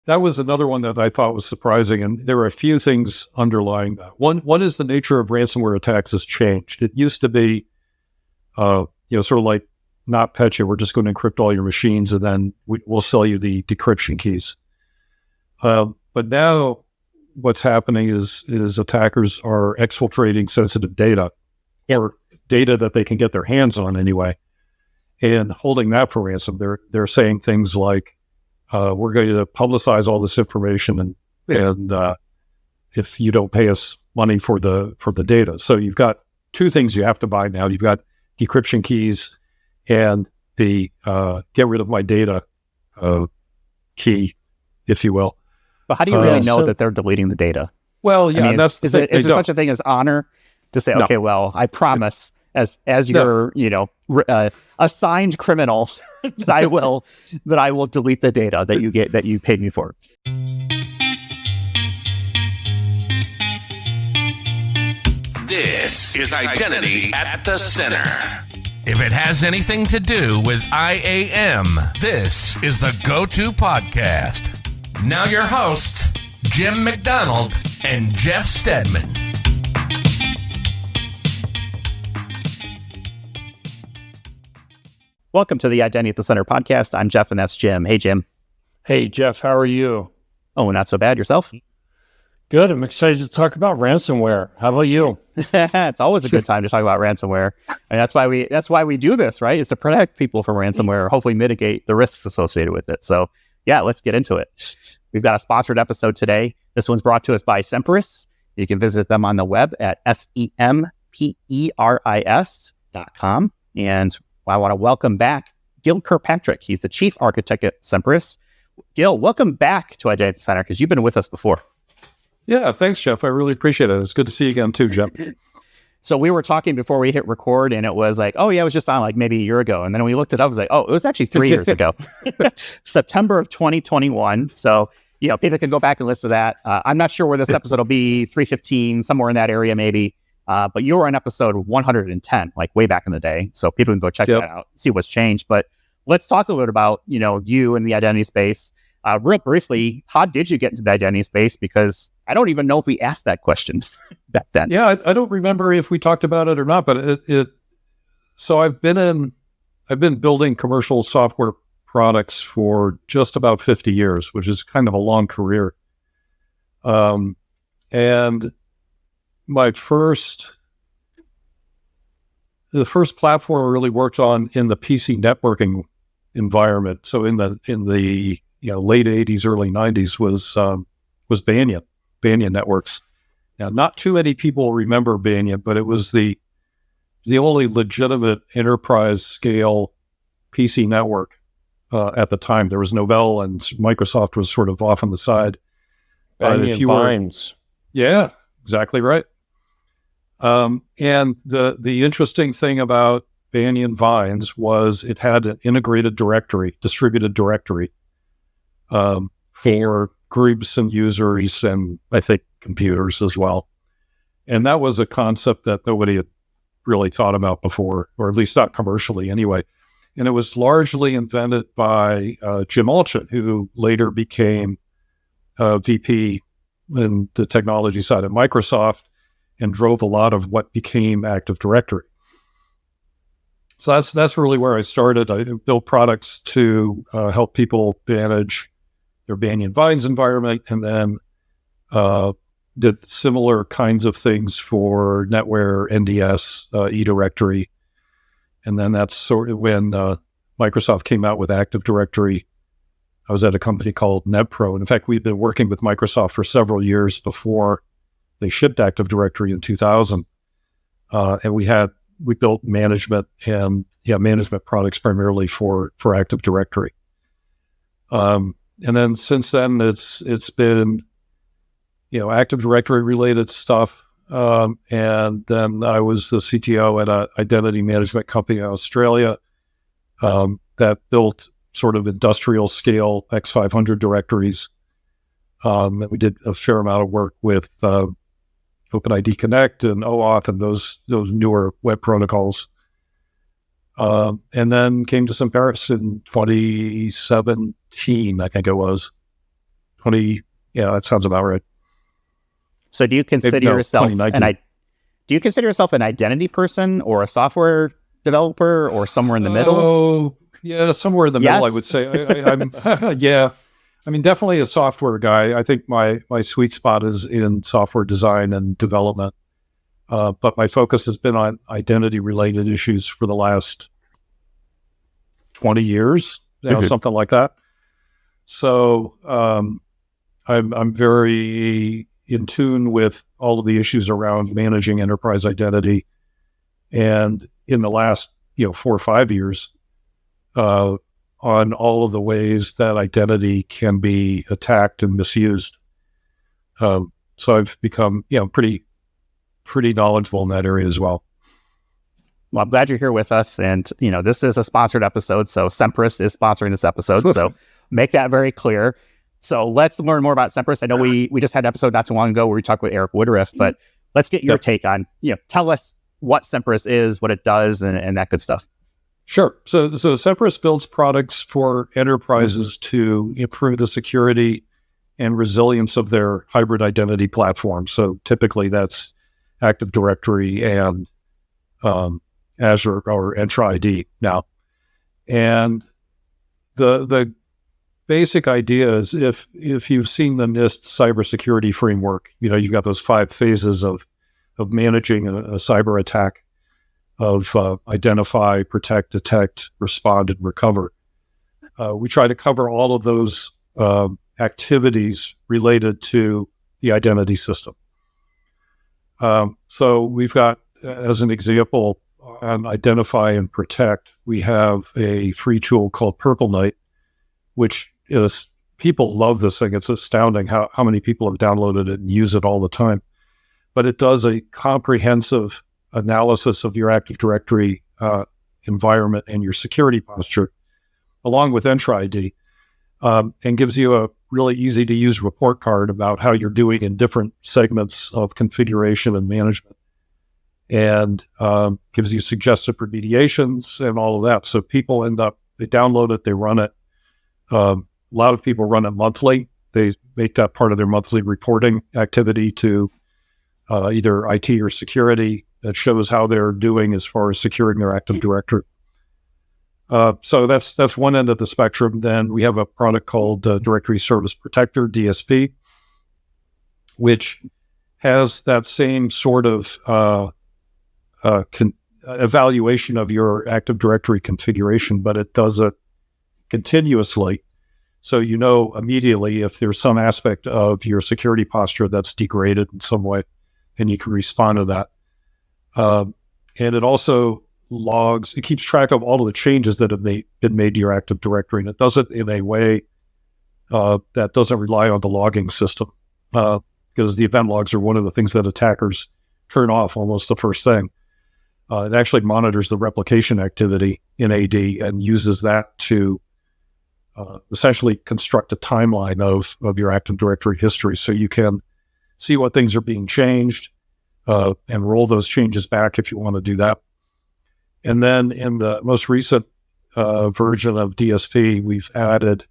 that was another one that I thought was surprising, and there were a few things underlying that. One is the nature of ransomware attacks has changed. It used to be, sort of like NotPetya, we're just going to encrypt all your machines, and then we'll sell you the decryption keys. But now what's happening is attackers are exfiltrating sensitive data, or data that they can get their hands on anyway, and holding that for ransom. They're saying things like, we're going to publicize all this information, and if you don't pay us money for the data. So you've got two things you have to buy now. You've got decryption keys and the get rid of my data key, if you will. But how do you really know that they're deleting the data? Well, yeah, is there such a thing as honor to say, okay, well, I promise as your assigned criminal that I will delete the data that you paid me for. This is Identity at the Center. If it has anything to do with IAM, this is the go-to podcast. Now your hosts, Jim McDonald and Jeff Stedman. Welcome to the Identity at the Center podcast. I'm Jeff, and that's Jim. Hey, Jim. Hey, Jeff. How are you? Oh, not so bad. Yourself? Good. I'm excited to talk about ransomware. How about you? It's always a good time to talk about ransomware. And that's why we do this, right? Is to protect people from ransomware, or hopefully mitigate the risks associated with it. So yeah, let's get into it. We've got a sponsored episode today. This one's brought to us by Semperis. You can visit them on the web at semperis.com. And I want to welcome back Gil Kirkpatrick. He's the chief architect at Semperis. Gil, welcome back to Identity Center, because you've been with us before. Yeah, thanks, Jeff. I really appreciate it. It's good to see you again too, Jeff. So we were talking before we hit record, and it was like, oh yeah, it was just on like maybe a year ago. And then when we looked it up, it was like, oh, it was actually 3 years ago, September of 2021. So, people can go back and listen to that. I'm not sure where this episode will be, 315, somewhere in that area maybe. But you were on episode 110, like way back in the day. So people can go check that out, see what's changed. But let's talk a little bit about, you and the identity space. Real briefly, how did you get into the identity space? Because I don't even know if we asked that question back then. Yeah, I don't remember if we talked about it or not, but so I've been building commercial software products for just about 50 years, which is kind of a long career. And the first platform I really worked on in the PC networking environment, so in the late 80s, early 90s, was Banyan Networks. Now, not too many people remember Banyan, but it was the only legitimate enterprise scale PC network at the time. There was Novell, and Microsoft was sort of off on the side. Banyan Vines. Yeah, exactly right. And the interesting thing about Banyan Vines was it had an integrated directory, distributed directory, for groups and users, and I think computers as well. And that was a concept that nobody had really thought about before, or at least not commercially anyway. And it was largely invented by Jim Allchin, who later became VP in the technology side at Microsoft and drove a lot of what became Active Directory. So that's really where I started. I built products to help people manage their Banyan Vines environment, and then did similar kinds of things for NetWare, NDS, eDirectory. And then that's sort of when Microsoft came out with Active Directory. I was at a company called NetPro. And in fact, we'd been working with Microsoft for several years before they shipped Active Directory in 2000. And we built management products primarily for Active Directory. And then since then, it's been, Active Directory related stuff. And then I was the CTO at an identity management company in Australia that built sort of industrial scale X500 directories. And we did a fair amount of work with OpenID Connect and OAuth and those newer web protocols. And then came to Semperis in 2017, I think it was. Yeah, that sounds about right. So do you consider Maybe, no, yourself 2019. do you consider yourself an identity person or a software developer or somewhere in the middle? Oh, yeah, somewhere in the middle, I Yes. would say. I'm, yeah. I mean, definitely a software guy. I think my sweet spot is in software design and development. But my focus has been on identity-related issues for the last 20 years, something like that. So I'm very in tune with all of the issues around managing enterprise identity. And in the last 4 or 5 years, on all of the ways that identity can be attacked and misused. So I've become pretty knowledgeable in that area as well. Well, I'm glad you're here with us. And, this is a sponsored episode. So Semperis is sponsoring this episode. So make that very clear. So let's learn more about Semperis. I know we just had an episode not too long ago where we talked with Eric Woodruff, but let's get your take on, tell us what Semperis is, what it does, and that good stuff. Sure. So Semperis builds products for enterprises to improve the security and resilience of their hybrid identity platform. So typically that's Active Directory and Azure or Entra ID now. And the basic idea is if you've seen the NIST cybersecurity framework, you've got those 5 phases of managing a cyber attack. Of identify, protect, detect, respond, and recover. We try to cover all of those activities related to the identity system. So we've got, as an example, on identify and protect, we have a free tool called Purple Knight, which is, people love this thing. It's astounding how many people have downloaded it and use it all the time. But it does a comprehensive analysis of your Active Directory environment and your security posture, along with Entra ID, and gives you a really easy to use report card about how you're doing in different segments of configuration and management, and gives you suggested remediations and all of that. So people they download it, they run it. A lot of people run it monthly. They make that part of their monthly reporting activity to either IT or security. That shows how they're doing as far as securing their Active Directory. So that's one end of the spectrum. Then we have a product called Directory Service Protector, DSP, which has that same sort of evaluation of your Active Directory configuration, but it does it continuously. So immediately if there's some aspect of your security posture that's degraded in some way, and you can respond to that. And it also it keeps track of all of the changes that have been made to your Active Directory, and it does it in a way that doesn't rely on the logging system, because the event logs are one of the things that attackers turn off almost the first thing. It actually monitors the replication activity in AD and uses that to essentially construct a timeline of your Active Directory history, so you can see what things are being changed, and roll those changes back if you want to do that. And then in the most recent version of DSP, we've added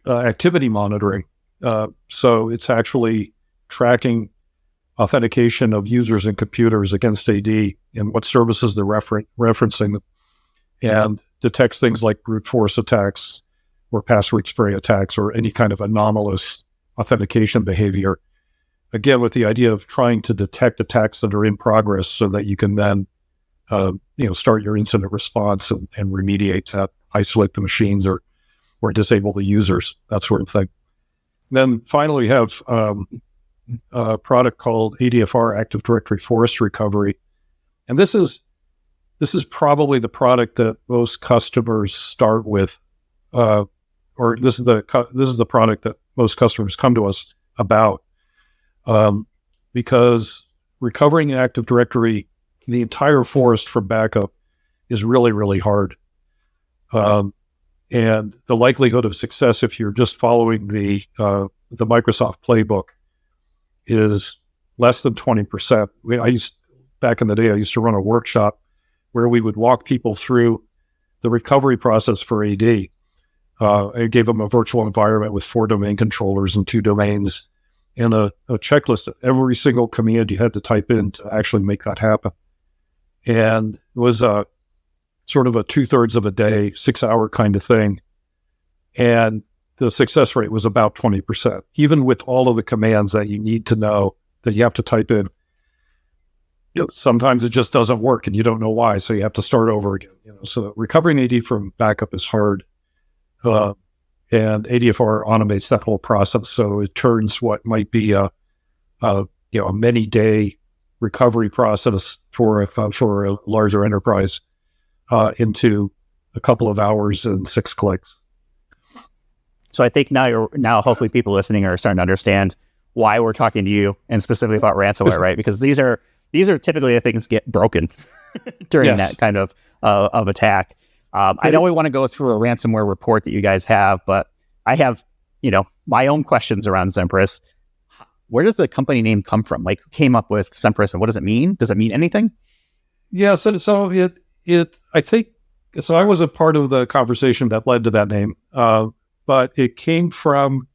activity monitoring. So it's actually tracking authentication of users and computers against AD and what services they're referencing, and detects things like brute force attacks or password spray attacks or any kind of anomalous authentication behavior. Again, with the idea of trying to detect attacks that are in progress so that you can then, start your incident response and remediate that, isolate the machines or disable the users, that sort of thing. And then finally, we have a product called ADFR, Active Directory Forest Recovery. And this is probably the product that most customers start with, or this is the product that most customers come to us about. Because recovering an Active Directory, the entire forest from backup, is really, really hard. And the likelihood of success, if you're just following the Microsoft playbook, is less than 20%. Back in the day, I used to run a workshop where we would walk people through the recovery process for AD. I gave them a virtual environment with 4 domain controllers and 2 domains, and a checklist of every single command you had to type in to actually make that happen. And it was sort of a 2/3 of a day, 6-hour kind of thing. And the success rate was about 20%, even with all of the commands that you need to know that you have to type in. Sometimes it just doesn't work and you don't know why, so you have to start over again. So recovering AD from backup is hard, and ADFR automates that whole process. So it turns what might be a many-day recovery process for a larger enterprise into a couple of hours and 6 clicks. So I think now hopefully people listening are starting to understand why we're talking to you and specifically about ransomware, right? Because these are typically the things get broken during that kind of attack. I know we want to go through a ransomware report that you guys have, but I have, my own questions around Semperis. Where does the company name come from? Like, who came up with Semperis and what does it mean? Does it mean anything? Yeah, so I think, so I was a part of the conversation that led to that name, but it came from,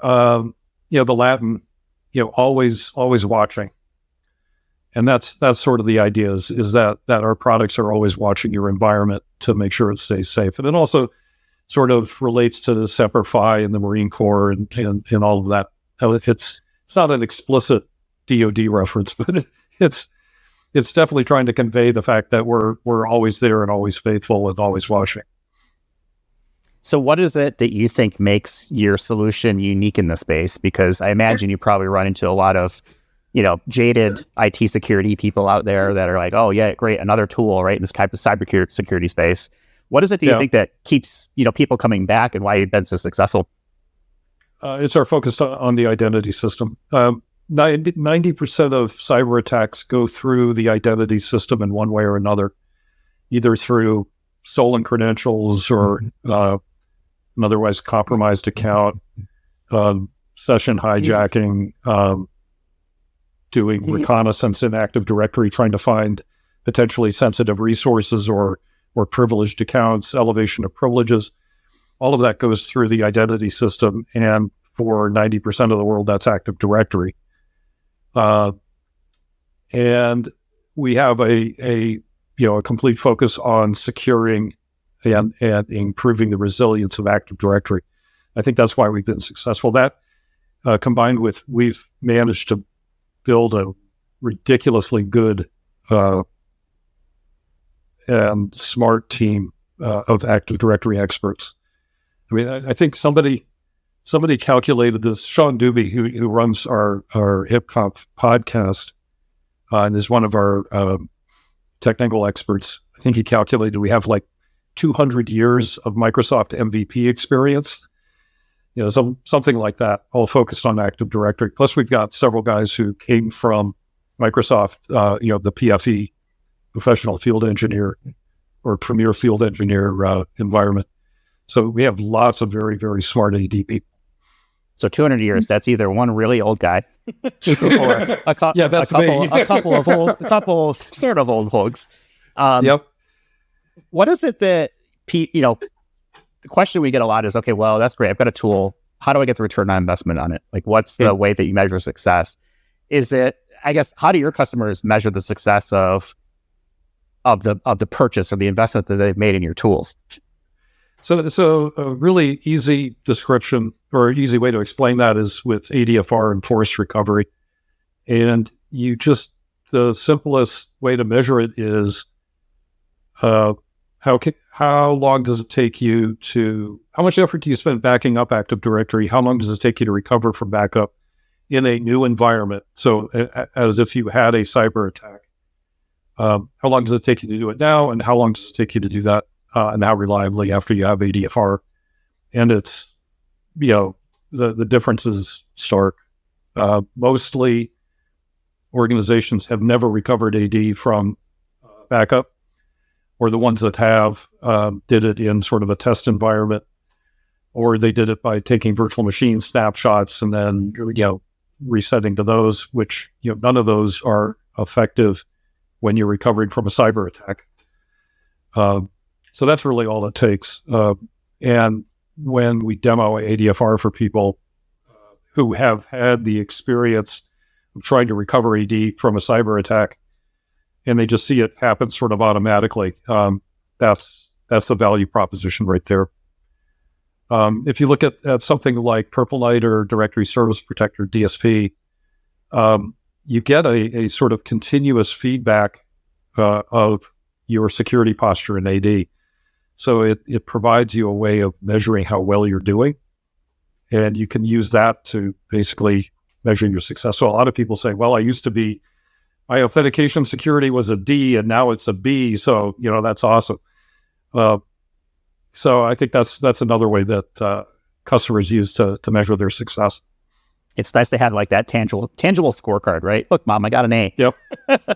the Latin, always watching. And that's sort of the idea is that our products are always watching your environment to make sure it stays safe. And it also sort of relates to the Semper Fi and the Marine Corps and all of that. It's not an explicit DoD reference, but it's definitely trying to convey the fact that we're always there and always faithful and always watching. So what is it that you think makes your solution unique in the space? Because I imagine you probably run into a lot of jaded IT security people out there that are like, oh yeah, great, another tool, right, in this type of cybersecurity space. What is it do you think that keeps, people coming back and why you've been so successful? It's our focus on the identity system. 90% of cyber attacks go through the identity system in one way or another, either through stolen credentials or an otherwise compromised account, session hijacking, doing reconnaissance in Active Directory, trying to find potentially sensitive resources or privileged accounts, elevation of privileges. All of that goes through the identity system, and for 90% of the world, that's Active Directory. And we have a complete focus on securing and improving the resilience of Active Directory. I think that's why we've been successful. That combined with we've managed to build a ridiculously good and smart team of Active Directory experts. I mean, I think somebody calculated this. Sean Doobie, who runs our HipConf podcast and is one of our technical experts, I think he calculated we have like 200 years of Microsoft MVP experience. Something like that, all focused on Active Directory. Plus, we've got several guys who came from Microsoft, the PFE, Professional Field Engineer or Premier Field Engineer environment. So we have lots of very, very smart AD people. So 200 years, that's either one really old guy or a couple sort of old folks. Yep. What is it that, the question we get a lot is, okay, well, that's great. I've got a tool. How do I get the return on investment on it? Like, what's the way that you measure success? Is it, I guess, how do your customers measure the success of the purchase or the investment that they've made in your tools? So a really easy description or easy way to explain that is with ADFR and forced recovery. And the simplest way to measure it is how long does it take you how much effort do you spend backing up Active Directory? How long does it take you to recover from backup in a new environment? So as if you had a cyber attack. How long does it take you to do it now? And how long does it take you to do that? And how reliably after you have ADFR? And it's, the difference is stark. Mostly organizations have never recovered AD from backup, or the ones that have did it in sort of a test environment, or they did it by taking virtual machine snapshots and then, resetting to those, which, none of those are effective when you're recovering from a cyber attack. So that's really all it takes. And when we demo ADFR for people who have had the experience of trying to recover AD from a cyber attack, and they just see it happen sort of automatically, that's the value proposition right there. If you look at something like Purple Knight or Directory Service Protector, DSP, you get a sort of continuous feedback of your security posture in AD. So it provides you a way of measuring how well you're doing, and you can use that to basically measure your success. So a lot of people say, well, my authentication security was a D and now it's a B. So, that's awesome. So I think that's another way that customers use to measure their success. It's nice to have like that tangible scorecard, right? Look, Mom, I got an A. Yep.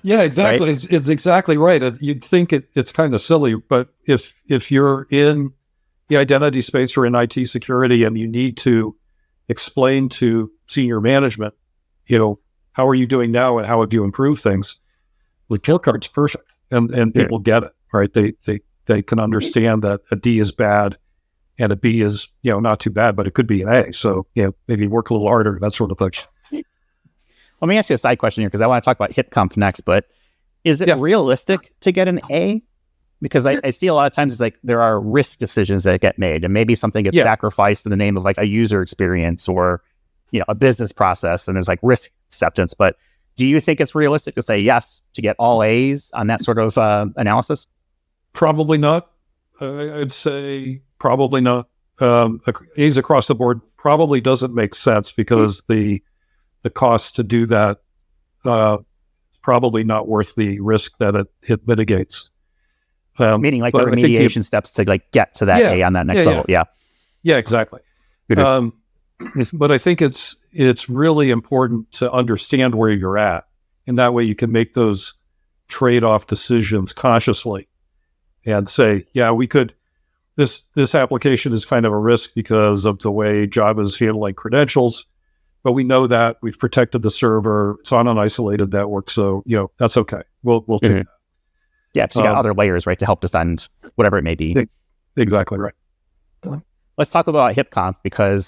Yeah, exactly. Right? It's exactly right. You'd think it's kind of silly, but if you're in the identity space or in IT security and you need to explain to senior management, how are you doing now and how have you improved things? The kill card's perfect, and people get it, right? They can understand that a D is bad and a B is, not too bad, but it could be an A. So, maybe work a little harder, that sort of thing. Let me ask you a side question here, because I want to talk about HipConf next, but is it realistic to get an A? Because I see a lot of times it's like there are risk decisions that get made, and maybe something gets sacrificed in the name of like a user experience or, a business process, and there's like risk acceptance. But do you think it's realistic to say yes to get all A's on that sort of analysis? Probably not. I'd say probably not. A's across the board probably doesn't make sense because the cost to do that is probably not worth the risk that it mitigates. Meaning like the remediation steps to like get to that A on that next level. Yeah, exactly. But I think it's really important to understand where you're at, and that way you can make those trade-off decisions consciously and say, we could. This application is kind of a risk because of the way Java is handling credentials, but we know that we've protected the server. It's on an isolated network, so that's okay. We'll take that. Yeah, so you got other layers, right, to help defend whatever it may be. Exactly right. Let's talk about HipConf because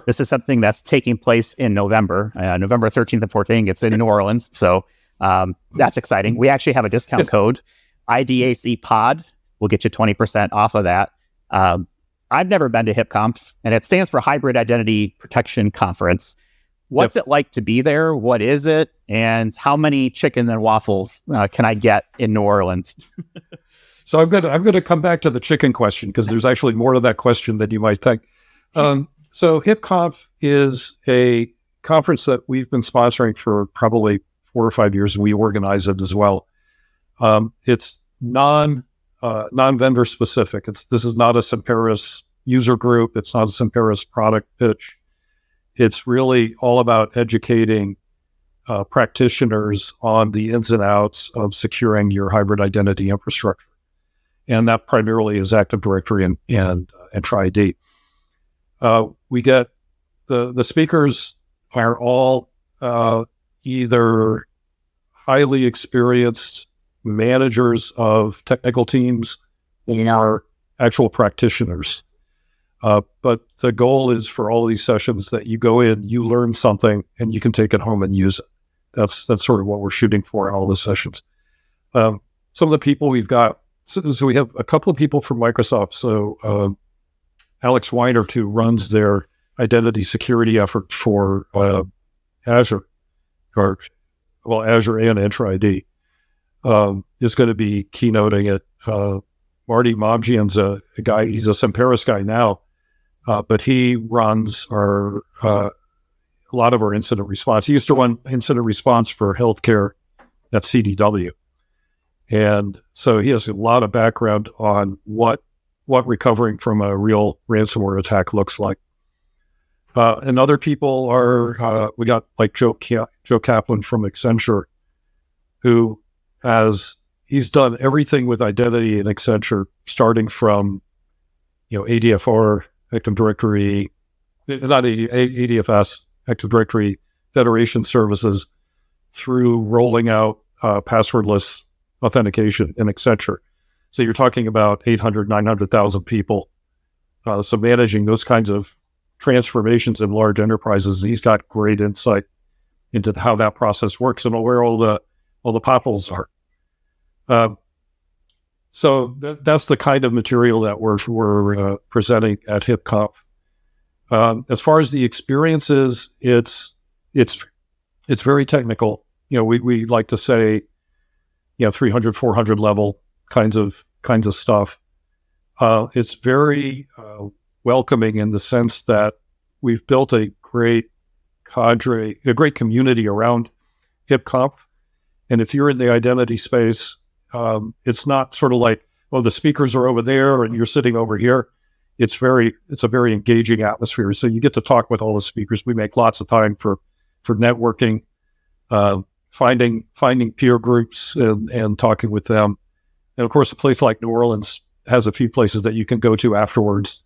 this is something that's taking place in November, November 13th and 14th. It's in New Orleans, so that's exciting. We actually have a discount code, IDAC Pod. We'll get you 20% off of that. I've never been to HipConf, and it stands for Hybrid Identity Protection Conference. What's it like to be there? What is it? And how many chicken and waffles can I get in New Orleans? So I'm going to come back to the chicken question because there's actually more to that question than you might think. So HipConf is a conference that we've been sponsoring for probably 4 or 5 years, and we organize it as well. It's non-vendor specific. This is not a Semperis user group. It's not a Semperis product pitch. It's really all about educating practitioners on the ins and outs of securing your hybrid identity infrastructure. And that primarily is Active Directory and Tri-ID. We get the speakers are all either highly experienced managers of technical teams or actual practitioners. But the goal is for all of these sessions that you go in, you learn something, and you can take it home and use it. That's sort of what we're shooting for in all the sessions. Some of the people we've got, so we have a couple of people from Microsoft. So Alex Weinert, who runs their identity security effort for Azure, Azure and Entra ID, is going to be keynoting it. Marty Momjian's a guy, he's a Semperis guy now, but he runs a lot of our incident response. He used to run incident response for healthcare at CDW. And so he has a lot of background on what recovering from a real ransomware attack looks like. And other people are, we got like Joe Kaplan from Accenture, who he's done everything with identity in Accenture, starting from, ADFR, Active Directory, not ADFS, Active Directory Federation services, through rolling out passwordless authentication in Accenture. So you're talking about 800, 900,000 people So managing those kinds of transformations in large enterprises, he's got great insight into how that process works and where all the potholes are. So that's the kind of material that we're presenting at HipConf. As far as the experiences, it's very technical. We like to say, 300, 400 level kinds of stuff. It's very welcoming in the sense that we've built a great cadre, a great community around HipConf. And if you're in the identity space, it's not sort of like, oh, the speakers are over there and you're sitting over here. It's a very engaging atmosphere. So you get to talk with all the speakers. We make lots of time for networking, finding peer groups and talking with them. And of course, a place like New Orleans has a few places that you can go to afterwards,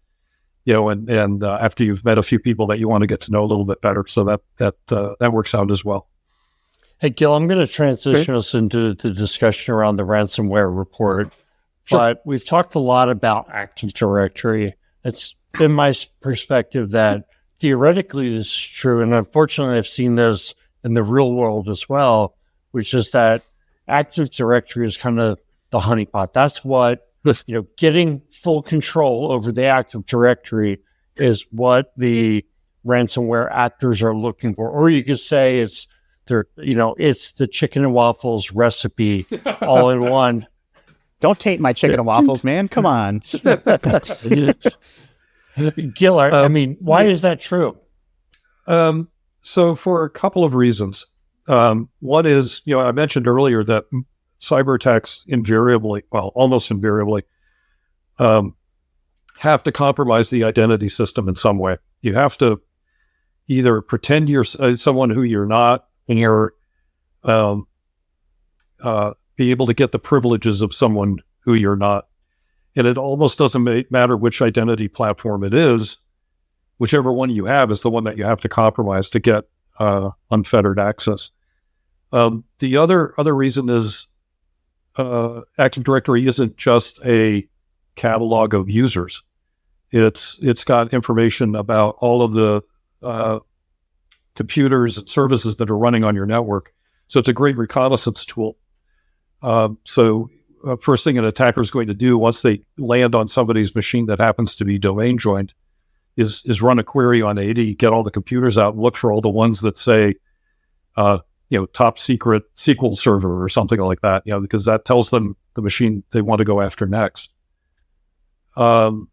and after you've met a few people that you want to get to know a little bit better. So that works out as well. Hey, Gil, I'm going to transition us into the discussion around the ransomware report. Sure. But we've talked a lot about Active Directory. It's been my perspective that theoretically this is true, and unfortunately I've seen this in the real world as well, which is that Active Directory is kind of the honeypot. That's what, getting full control over the Active Directory is what the ransomware actors are looking for. Or you could say it's the chicken and waffles recipe all in one. Don't taint my chicken and waffles, man. Come on. Gil, why is that true? So for a couple of reasons. One is, I mentioned earlier that cyber attacks almost invariably, have to compromise the identity system in some way. You have to either pretend you're someone who you're not, or be able to get the privileges of someone who you're not. And it almost doesn't matter which identity platform it is. Whichever one you have is the one that you have to compromise to get unfettered access. The other reason is Active Directory isn't just a catalog of users. It's got information about all of the computers and services that are running on your network. So it's a great reconnaissance tool. First thing an attacker is going to do once they land on somebody's machine that happens to be domain joined is run a query on AD, get all the computers out and look for all the ones that say, top secret SQL server or something like that, because that tells them the machine they want to go after next. And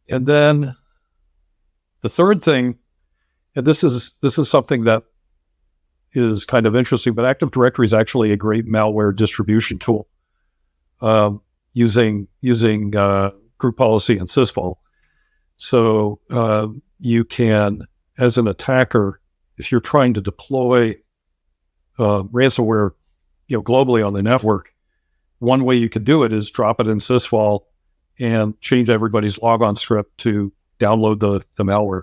then the third thing, and this is something that is kind of interesting, but Active Directory is actually a great malware distribution tool, using group policy and sysvol. So you can, as an attacker, if you're trying to deploy ransomware, globally on the network, one way you can do it is drop it in sysvol and change everybody's logon script to download the malware.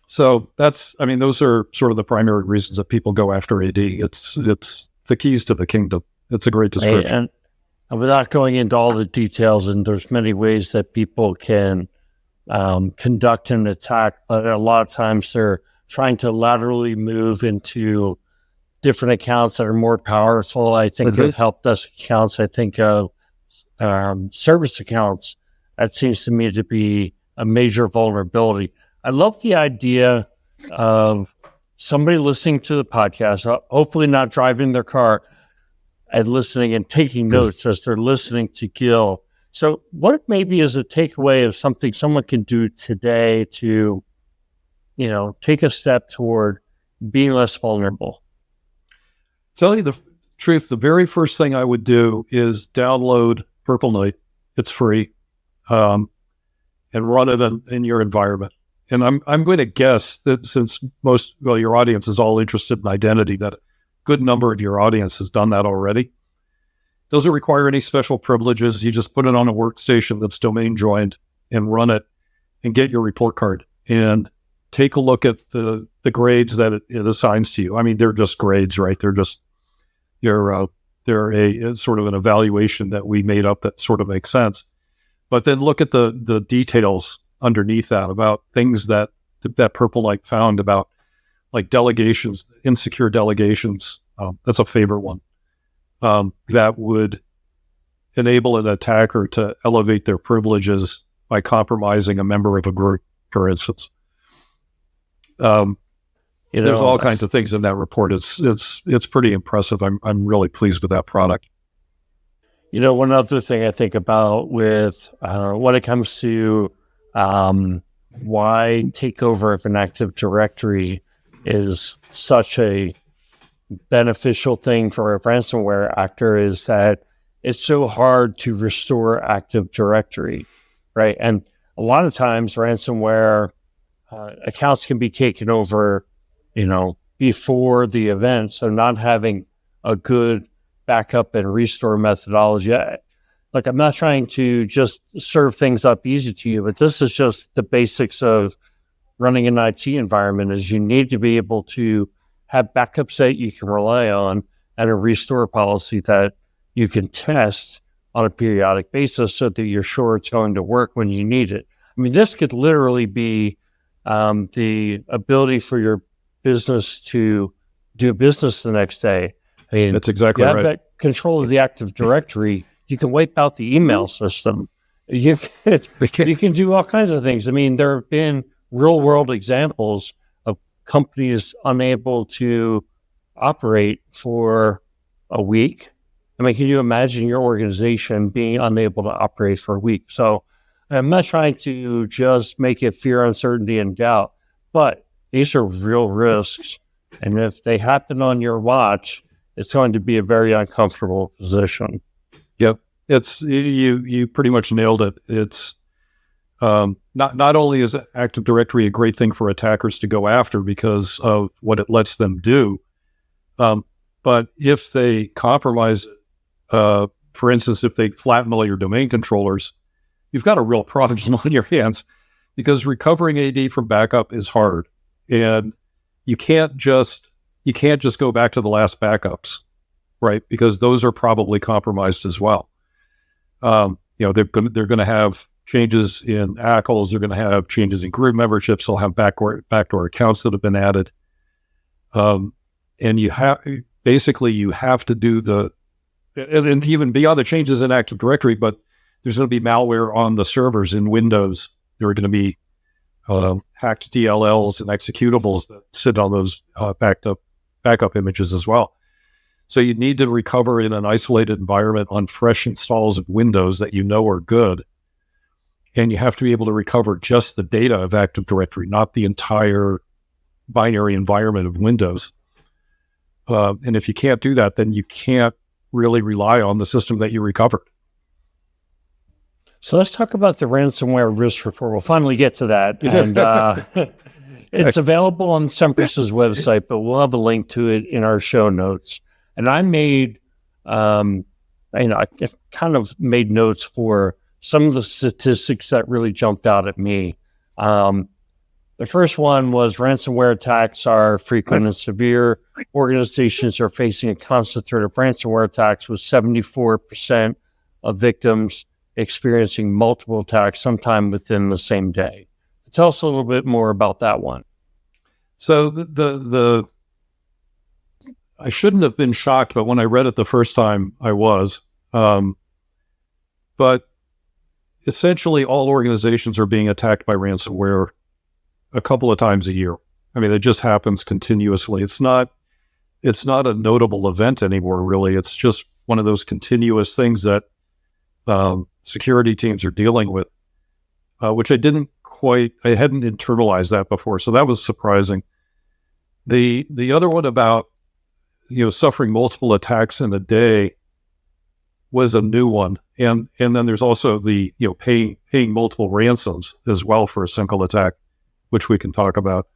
So those are sort of the primary reasons that people go after AD. It's the keys to the kingdom. It's a great description. And without going into all the details, and there's many ways that people can conduct an attack, but a lot of times they're trying to laterally move into different accounts that are more powerful. I think of help desk accounts. I think of service accounts. That seems to me to be a major vulnerability. I love the idea of somebody listening to the podcast, hopefully not driving their car, and listening and taking notes as they're listening to Gil. So what maybe is a takeaway of something someone can do today to, take a step toward being less vulnerable? Tell you the truth, the very first thing I would do is download Purple Knight. It's free, and run it in your environment. And I'm going to guess that since your audience is all interested in identity, that a good number of your audience has done that already. Doesn't require any special privileges. You just put it on a workstation that's domain joined and run it and get your report card and take a look at the grades that it assigns to you. I mean, they're just grades, right? They're a sort of an evaluation that we made up that sort of makes sense. But then look at the details underneath that about things that Purple Light found about, like delegations, insecure delegations. That's a favorite one. That would enable an attacker to elevate their privileges by compromising a member of a group, for instance. There's all kinds of things in that report. It's pretty impressive. I'm really pleased with that product. One other thing I think about with when it comes to why takeover of an Active Directory is such a beneficial thing for a ransomware actor is that it's so hard to restore Active Directory, right? And a lot of times ransomware accounts can be taken over, before the event. So not having a good backup and restore methodology. I'm not trying to just serve things up easy to you, but this is just the basics of running an IT environment. Is you need to be able to have backups that you can rely on and a restore policy that you can test on a periodic basis so that you're sure it's going to work when you need it. I mean, this could literally be the ability for your business to do business the next day. I mean, that's exactly right. You have right. that control of the Active Directory. You can wipe out the email system. You can do all kinds of things. I mean, there have been real world examples of companies unable to operate for a week. I mean, can you imagine your organization being unable to operate for a week? So I'm not trying to just make it fear, uncertainty, and doubt, but these are real risks. And if they happen on your watch, it's going to be a very uncomfortable position. Yep. It's you pretty much nailed it. It's not only is Active Directory a great thing for attackers to go after because of what it lets them do, but if they compromise it, for instance, if they flatten all your domain controllers, you've got a real problem on your hands, because recovering AD from backup is hard, and you can't just go back to the last backups, right? Because those are probably compromised as well. They're going to have changes in ACLs. They're going to have changes in group memberships. They'll have backdoor accounts that have been added. And you have to do and even beyond the changes in Active Directory, but there's going to be malware on the servers in Windows. There are going to be hacked DLLs and executables that sit on those backup images as well. So you need to recover in an isolated environment on fresh installs of Windows that are good. And you have to be able to recover just the data of Active Directory, not the entire binary environment of Windows. And if you can't do that, then you can't really rely on the system that you recovered. So let's talk about the ransomware risk report. We'll finally get to that. And it's available on Semperis' website, but we'll have a link to it in our show notes. And I made, I kind of made notes for some of the statistics that really jumped out at me. The first one was ransomware attacks are frequent and severe. Organizations are facing a constant threat of ransomware attacks, with 74% of victims experiencing multiple attacks sometime within the same day. Tell us a little bit more about that one. So I shouldn't have been shocked, but when I read it the first time, I was. But essentially, all organizations are being attacked by ransomware a couple of times a year. I mean, it just happens continuously. It's not a notable event anymore, really. It's just one of those continuous things that security teams are dealing with, which I hadn't internalized that before. So that was surprising. The other one about, suffering multiple attacks in a day was a new one. And then there's also the, paying multiple ransoms as well for a single attack, which we can talk about.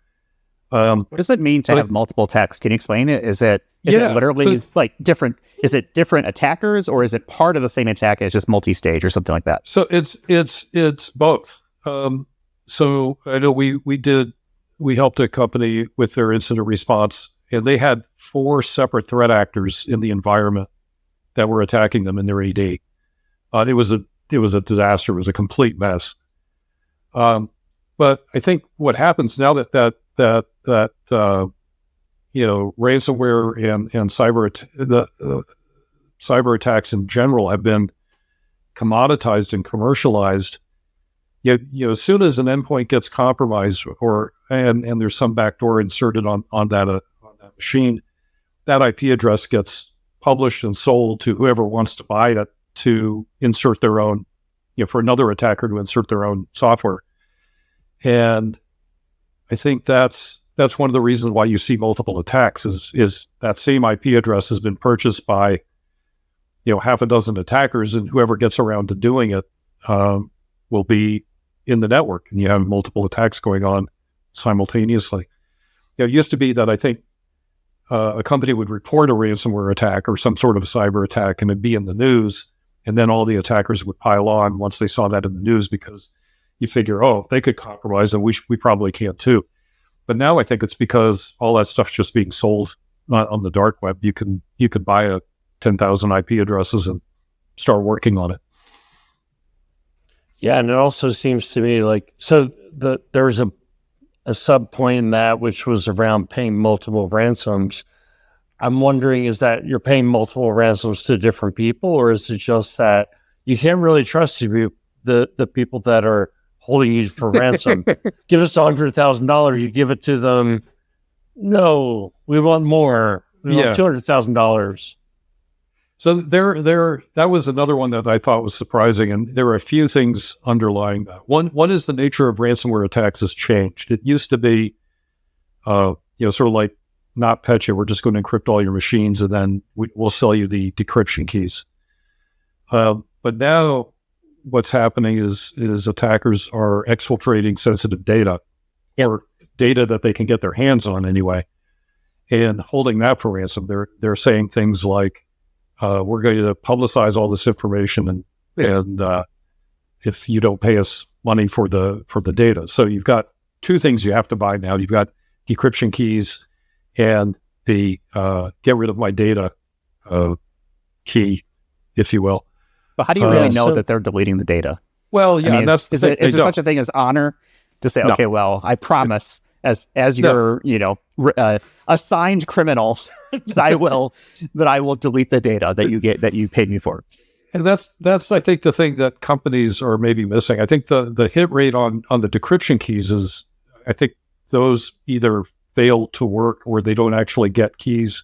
What does it mean to have multiple attacks? Can you explain it? Is it literally different? Is it different attackers, or is it part of the same attack? It's just multi-stage or something like that? So it's both. So I know we helped a company with their incident response, and they had 4 separate threat actors in the environment that were attacking them in their AD. It was a disaster. It was a complete mess. But I think what happens now that ransomware and cyber attacks in general have been commoditized and commercialized. As soon as an endpoint gets compromised, and there's some backdoor inserted on that machine, that IP address gets published and sold to whoever wants to buy it to insert their own, for another attacker to insert their own software. And I think that's one of the reasons why you see multiple attacks is that same IP address has been purchased by, half a dozen attackers, and whoever gets around to doing it will be in the network, and you have multiple attacks going on simultaneously. It used to be that I think a company would report a ransomware attack or some sort of a cyber attack, and it'd be in the news, and then all the attackers would pile on once they saw that in the news, because you figure, if they could compromise, then we probably can't too. But now I think it's because all that stuff's just being sold on the dark web. You could buy 10,000 IP addresses and start working on it. Yeah, and it also seems to me like, there's a sub point in that, which was around paying multiple ransoms. I'm wondering, is that you're paying multiple ransoms to different people, or is it just that you can't really trust the people that are holding you for ransom? Give us $100,000, you give it to them. No, we want more. We want $200,000. So that was another one that I thought was surprising, and there are a few things underlying that. One is the nature of ransomware attacks has changed. It used to be, sort of like NotPetya. We're just going to encrypt all your machines, and then we'll sell you the decryption keys. But now, what's happening is attackers are exfiltrating sensitive data, or data that they can get their hands on anyway, and holding that for ransom. They're saying things like, we're going to publicize all this information, and if you don't pay us money for the data. So you've got two things you have to buy now. You've got decryption keys and the get rid of my data key, if you will. But how do you really know that they're deleting the data? Well, yeah, is there such a thing as honor to say, okay, well, I promise as your assigned criminal that I will delete the data that you paid me for. And that's I think the thing that companies are maybe missing. I think the hit rate on the decryption keys is, I think those either fail to work or they don't actually get keys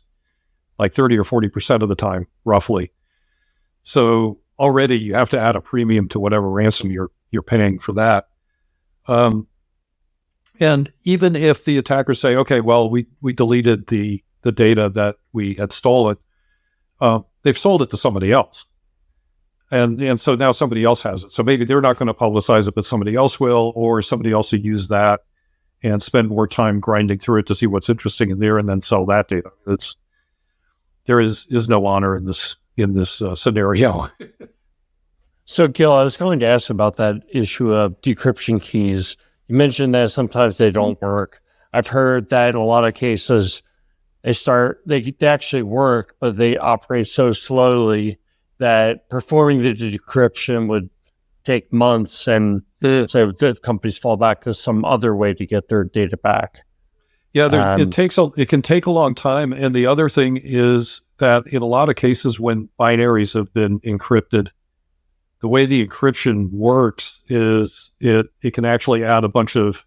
like 30 or 40% of the time, roughly. So already you have to add a premium to whatever ransom you're paying for that. And even if the attackers say, okay, well, we deleted the data that we had stolen, they've sold it to somebody else. And so now somebody else has it. So maybe they're not going to publicize it, but somebody else will, or somebody else will use that and spend more time grinding through it to see what's interesting in there and then sell that data. There is no honor in this scenario. So, Gil, I was going to ask about that issue of decryption keys. You mentioned that sometimes they don't work. I've heard that in a lot of cases, they actually work, but they operate so slowly that performing the decryption would take months, and so the companies fall back to some other way to get their data back. Yeah, it can take a long time. And the other thing is that in a lot of cases when binaries have been encrypted, the way the encryption works is it can actually add a bunch of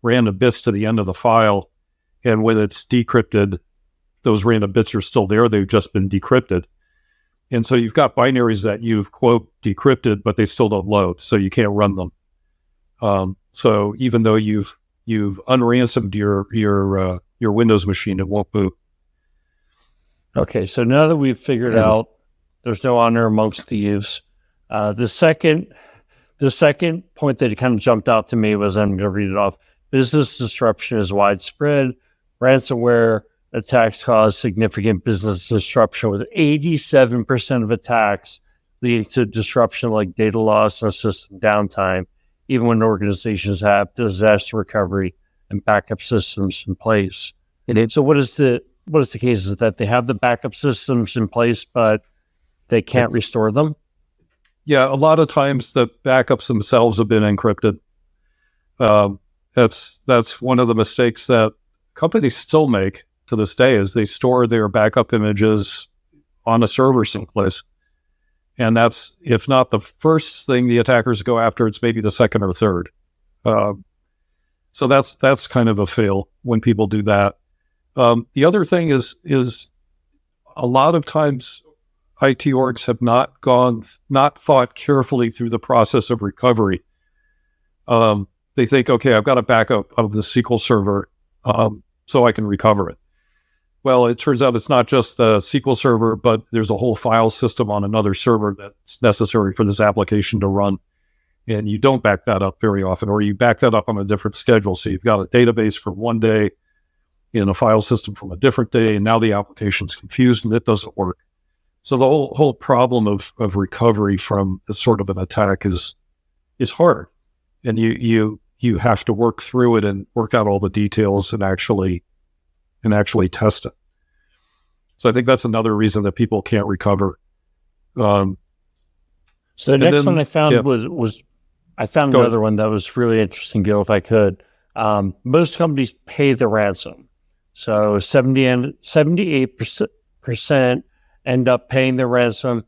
random bits to the end of the file. And when it's decrypted, those random bits are still there. They've just been decrypted. And so you've got binaries that you've, quote, decrypted, but they still don't load. So you can't run them. So even though you've unransomed your Windows machine, it won't boot. Okay, so now that we've figured out there's no honor amongst thieves, the second point that kind of jumped out to me was, I'm going to read it off. Business disruption is widespread. Ransomware attacks cause significant business disruption, with 87% of attacks leading to disruption like data loss or system downtime, even when organizations have disaster recovery and backup systems in place. So what is the case? Is that they have the backup systems in place, but they can't restore them? Yeah, a lot of times the backups themselves have been encrypted. That's one of the mistakes that companies still make to this day, is they store their backup images on a server someplace. And that's, if not the first thing the attackers go after, it's maybe the second or third. So that's kind of a fail when people do that. The other thing is a lot of times IT orgs have not thought carefully through the process of recovery. They think, okay, I've got a backup of the SQL server, so I can recover it. Well, it turns out it's not just the SQL server, but there's a whole file system on another server that's necessary for this application to run. And you don't back that up very often, or you back that up on a different schedule. So you've got a database for one day in a file system from a different day, and now the application's confused and it doesn't work. So the whole problem of recovery from this sort of an attack is hard. And you have to work through it and work out all the details and actually test it. So I think that's another reason that people can't recover. So the next one I found was I found another one that was really interesting, Gil, if I could. Most companies pay the ransom. So 78% end up paying the ransom.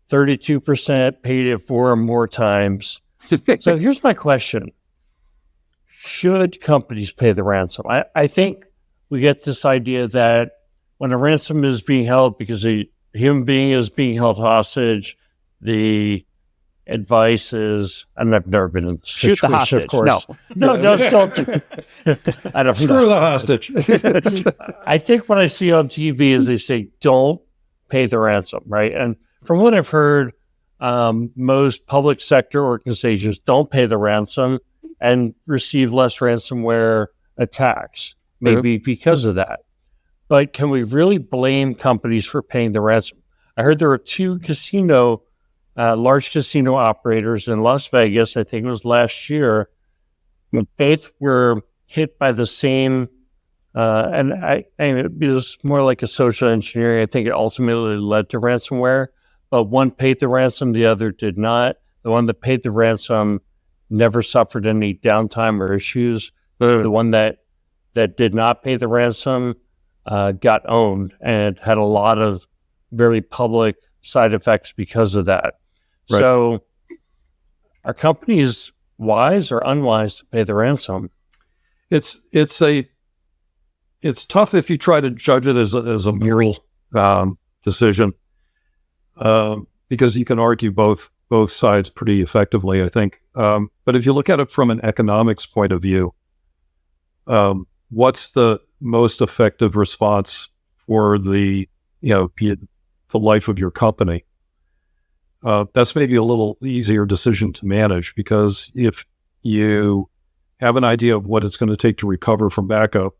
32% paid it 4 or more times. So here's my question. Should companies pay the ransom? I think we get this idea that when a ransom is being held because a human being is being held hostage, the advice is, and I've never been in this shoot the hostage. Of course. No, don't. I don't Screw the hostage. I think what I see on TV is they say, don't pay the ransom, right? And from what I've heard, most public sector organizations don't pay the ransom and receive less ransomware attacks, maybe because of that. But can we really blame companies for paying the ransom? I heard there were 2 large casino operators in Las Vegas, I think it was last year. Both were hit by the same, and it was more like a social engineering. I think it ultimately led to ransomware, but one paid the ransom, the other did not. The one that paid the ransom never suffered any downtime or issues. The one that did not pay the ransom got owned and had a lot of very public side effects because of that. Right. So are companies wise or unwise to pay the ransom? It's tough if you try to judge it as a moral decision, because you can argue both sides pretty effectively, I think. But if you look at it from an economics point of view, what's the most effective response for the life of your company? That's maybe a little easier decision to manage, because if you have an idea of what it's going to take to recover from backup,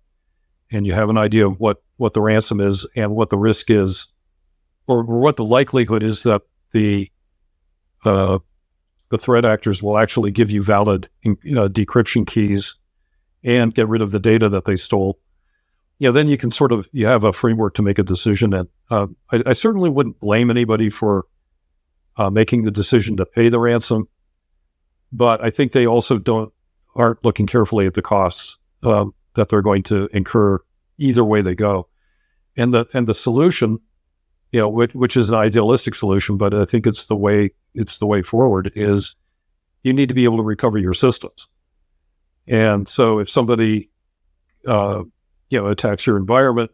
and you have an idea of what the ransom is and what the risk is, or what the likelihood is that the threat actors will actually give you valid decryption keys and get rid of the data that they stole, then you can you have a framework to make a decision. And I certainly wouldn't blame anybody for making the decision to pay the ransom, but I think they also aren't looking carefully at the costs that they're going to incur either way they go. And the solution, which is an idealistic solution, but I think it's the way forward, is you need to be able to recover your systems. And so if somebody attacks your environment,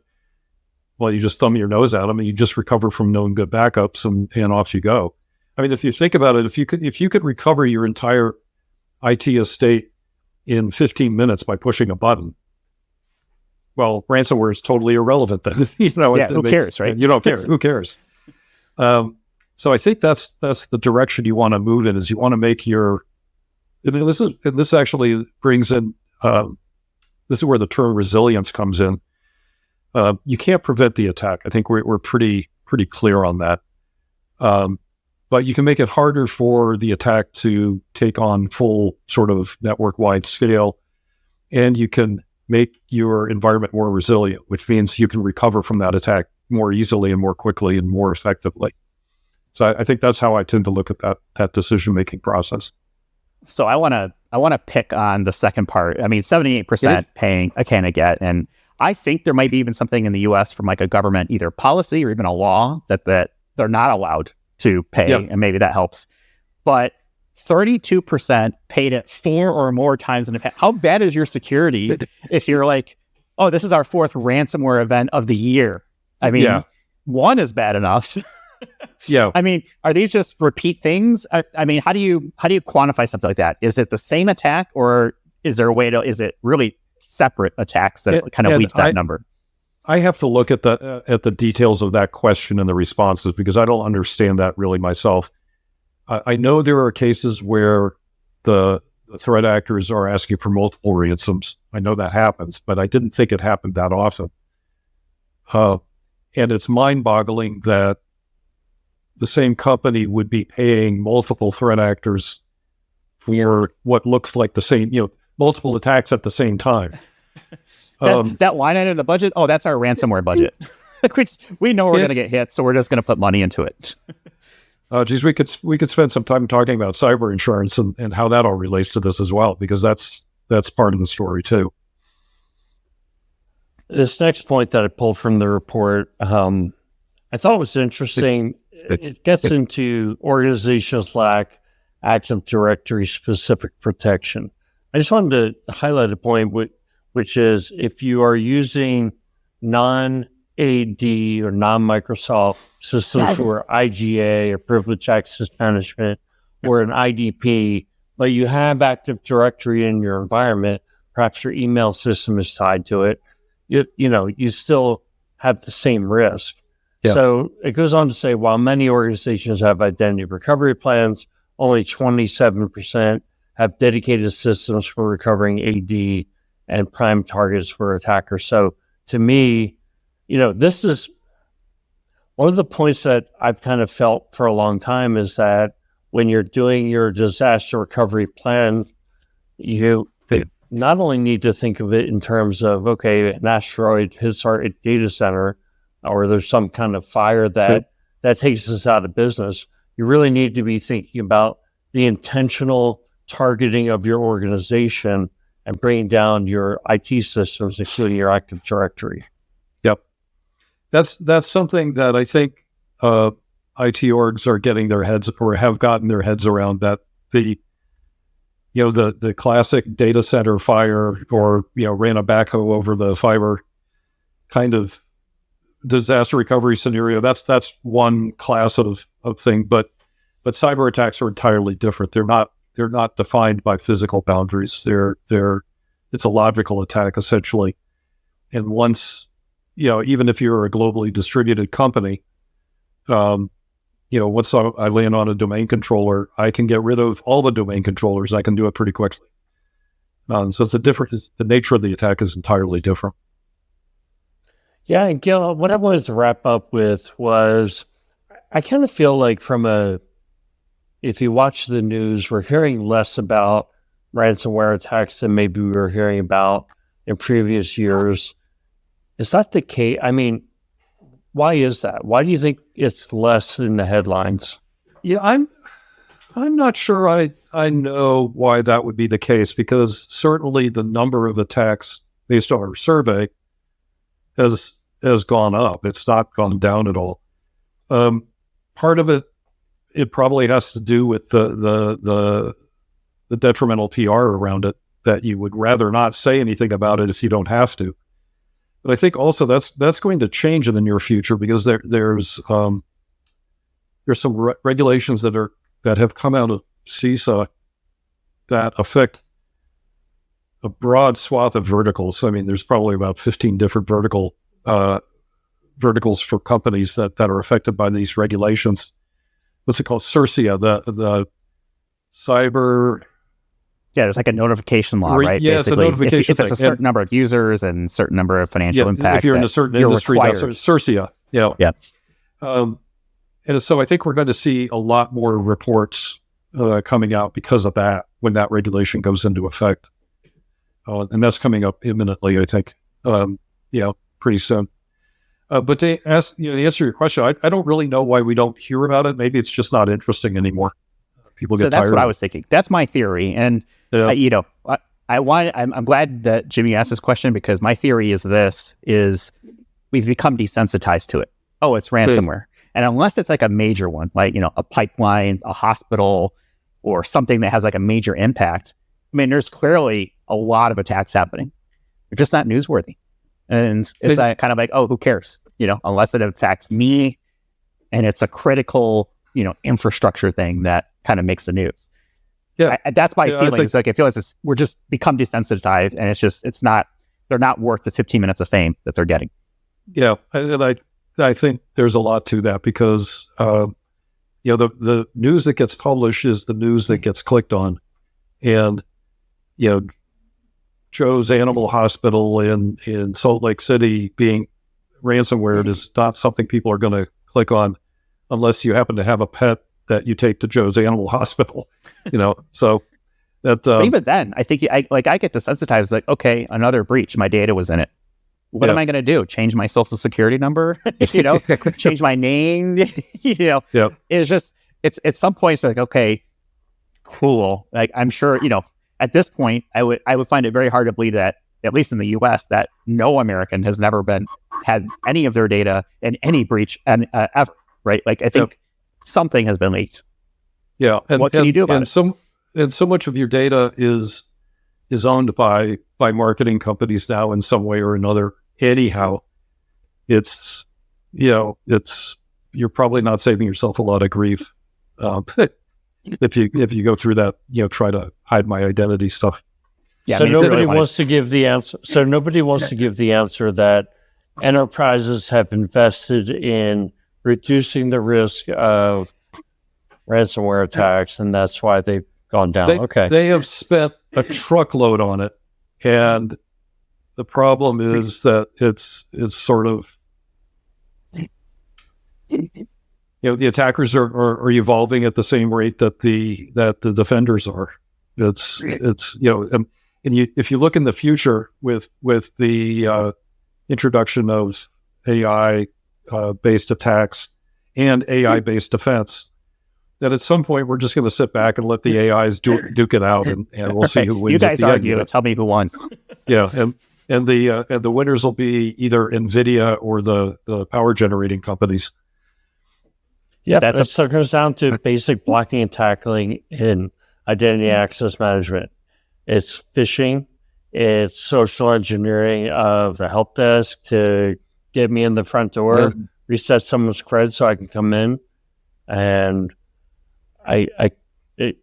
well, you just thumb your nose at them and you just recover from known good backups and off you go. I mean, if you think about it, if you could recover your entire IT estate in 15 minutes by pushing a button, well, ransomware is totally irrelevant then. Who cares, right? You don't care. Who cares? So I think that's the direction you want to move in. Is you want to make this actually brings in this is where the term resilience comes in. You can't prevent the attack. I think we're pretty clear on that. But you can make it harder for the attack to take on full sort of network-wide scale, and you can make your environment more resilient, which means you can recover from that attack more easily and more quickly and more effectively. So I think that's how I tend to look at that decision-making process. So I want to pick on the second part. I mean, 78% paying I can't get, and I think there might be even something in the U.S. from like a government either policy or even a law that they're not allowed to pay, and maybe that helps. But 32% paid it 4 or more times in the past. How bad is your security if you're like, oh, this is our 4th ransomware event of the year? I mean, 1 is bad enough. I mean, are these just repeat things? I mean, how do you quantify something like that? Is it the same attack, or is there a way to? Is it really separate attacks that kind of lead to that number? I have to look at the details of that question and the responses because I don't understand that really myself. I know there are cases where the threat actors are asking for multiple ransoms. I know that happens, but I didn't think it happened that often. And it's mind-boggling that the same company would be paying multiple threat actors for what looks like the same, multiple attacks at the same time. That line item in the budget, that's our ransomware budget. We know we're going to get hit, so we're just going to put money into it. We could spend some time talking about cyber insurance and how that all relates to this as well, because that's part of the story too. This next point that I pulled from the report, I thought was interesting. It gets into organizations lack Active Directory specific protection. I just wanted to highlight a point, which is if you are using non-AD or non-Microsoft systems or IGA or privileged access management or an IDP, but you have Active Directory in your environment, perhaps your email system is tied to it, you still have the same risk. Yeah. So it goes on to say, while many organizations have identity recovery plans, only 27% have dedicated systems for recovering AD and prime targets for attackers. So to me, this is one of the points that I've kind of felt for a long time is that when you're doing your disaster recovery plan, you not only need to think of it in terms of, okay, an asteroid hits our data center, or there's some kind of fire that takes us out of business. You really need to be thinking about the intentional targeting of your organization and bringing down your IT systems, including your Active Directory. Yep. That's something that I think IT orgs are getting their heads or have gotten their heads around, that the classic data center fire or, ran a backhoe over the fiber kind of disaster recovery scenario. That's one class of thing, but cyber attacks are entirely different. They're not defined by physical boundaries. It's a logical attack essentially. And once, even if you're a globally distributed company, once I land on a domain controller, I can get rid of all the domain controllers. I can do it pretty quickly. So the nature of the attack is entirely different. Yeah, and Gil, what I wanted to wrap up with was, I kind of feel like if you watch the news, we're hearing less about ransomware attacks than maybe we were hearing about in previous years. Is that the case? I mean, why is that? Why do you think it's less in the headlines? Yeah, I'm not sure I know why that would be the case, because certainly the number of attacks based on our survey has gone up. It's not gone down at all. Part of it probably has to do with the detrimental PR around it, that you would rather not say anything about it if you don't have to. But I think also that's going to change in the near future, because there's some regulations that have come out of CISA that affect a broad swath of verticals. I mean, there's probably about 15 different verticals for companies that are affected by these regulations. What's it called? CERCIA, the cyber. Yeah, there's like a notification law, right? Yeah, basically, it's a notification if it's a certain number of users and certain number of financial impact. If you're in a certain industry, that's CERCIA. Yeah. And so I think we're going to see a lot more reports coming out because of that when that regulation goes into effect. And that's coming up imminently, I think. Pretty soon. But to answer your question, I don't really know why we don't hear about it. Maybe it's just not interesting anymore. People get So tired. that's what I was thinking. That's my theory. And, I'm glad that Jimmy asked this question, because my theory is we've become desensitized to it. Oh, it's ransomware. And unless it's like a major one, like, a pipeline, a hospital, or something that has like a major impact, I mean, there's clearly a lot of attacks happening. They're just not newsworthy. And it's kind of like, oh, who cares? Unless it affects me and it's a critical, infrastructure thing that kind of makes the news. Yeah. That's my feeling. It's like, I feel like we're just become desensitized, and they're not worth the 15 minutes of fame that they're getting. Yeah. And I think there's a lot to that, because, the news that gets published is the news that gets clicked on. And, Joe's Animal Hospital in Salt Lake City being ransomware is not something people are going to click on unless you happen to have a pet that you take to Joe's Animal Hospital, so that. But even then, I think I get desensitized. Like, okay, another breach. My data was in it. What am I going to do? Change my social security number? Change my name? It's just, it's at some point, it's like, okay, cool. Like, I'm sure, at this point, I would find it very hard to believe that, at least in the U.S., that no American has never had any of their data in any breach and ever, right? Like, I think something has been leaked. Yeah. And what can you do about it? And so much of your data is owned by marketing companies now in some way or another. Anyhow, you're probably not saving yourself a lot of grief if you go through that, try to hide my identity stuff. Yeah, so nobody wants to give the answer. So nobody wants to give the answer that enterprises have invested in reducing the risk of ransomware attacks, and that's why they've gone down. They have spent a truckload on it, and the problem is that it's sort of, the attackers are evolving at the same rate that the defenders are. If you look in the future with the introduction of AI based attacks and AI based defense, that at some point we're just going to sit back and let the AIs duke it out, and we'll see who wins. You guys at the argue end. Tell me who won. Yeah, and the winners will be either NVIDIA or the power generating companies. Yeah, so it comes down to basic blocking and tackling in identity access management. It's phishing, it's social engineering of the help desk to get me in the front door, reset someone's cred so I can come in, and I